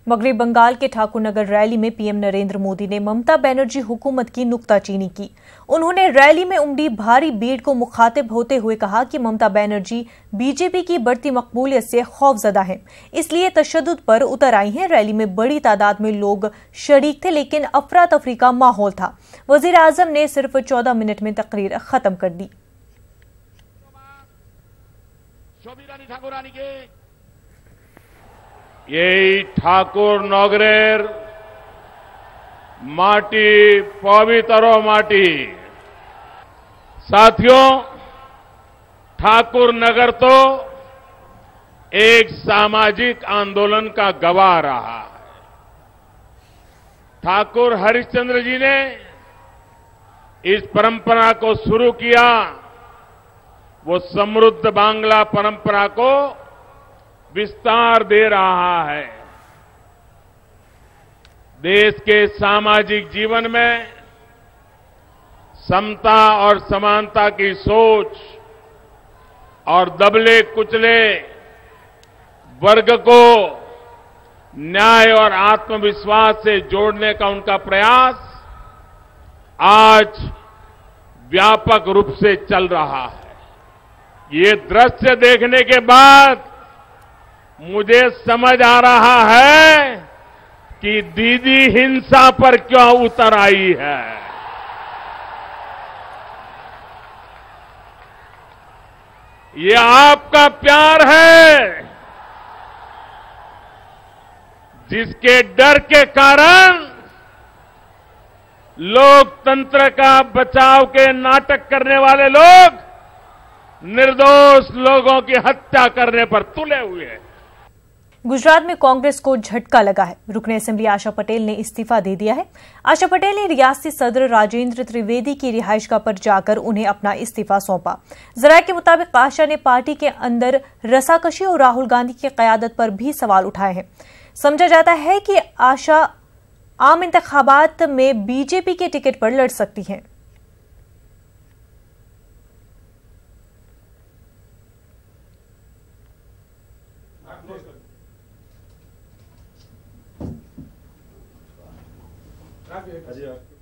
मगरबी बंगाल के ठाकुर नगर रैली में पीएम नरेंद्र मोदी ने ममता बनर्जी हुकूमत की नुक्ताचीनी की। उन्होंने रैली में उमड़ी भारी भीड़ को मुखातिब होते हुए कहा कि ममता बनर्जी बीजेपी की बढ़ती मकबूलियत से खौफजदा हैं, इसलिए तशद्दुद पर उतर आई हैं। रैली में बड़ी तादाद में लोग शरीक थे, लेकिन अफरा तफरी का माहौल था। वजीर आजम ने सिर्फ 14 मिनट में तकरीर खत्म कर दी। এই ঠাকুর নগরের माटी पवित्र माटी। साथियों, ठाकुर नगर तो एक सामाजिक आंदोलन का गवाह रहा है। ठाकुर हरिश्चंद्र जी ने इस परंपरा को शुरू किया। वो समृद्ध बांग्ला परंपरा को विस्तार दे रहा है। देश के सामाजिक जीवन में समता और समानता की सोच और दबले कुचले वर्ग को न्याय और आत्मविश्वास से जोड़ने का उनका प्रयास आज व्यापक रूप से चल रहा है। ये दृश्य देखने के बाद मुझे समझ आ रहा है कि दीदी हिंसा पर क्यों उतर आई है। ये आपका प्यार है, जिसके डर के कारण लोकतंत्र का बचाव के नाटक करने वाले लोग निर्दोष लोगों की हत्या करने पर तुले हुए हैं। गुजरात में कांग्रेस को झटका लगा है। रुकने असेंबली आशा पटेल ने इस्तीफा दे दिया है। आशा पटेल ने रियासती सदर राजेंद्र त्रिवेदी की रिहाइशगाह पर जाकर उन्हें अपना इस्तीफा सौंपा। जराये के मुताबिक आशा ने पार्टी के अंदर रसाकशी और राहुल गांधी की क़यादत पर भी सवाल उठाए हैं। समझा जाता है कि आशा आम इंतखाबात में बीजेपी के टिकट पर लड़ सकती हैं। Gracias.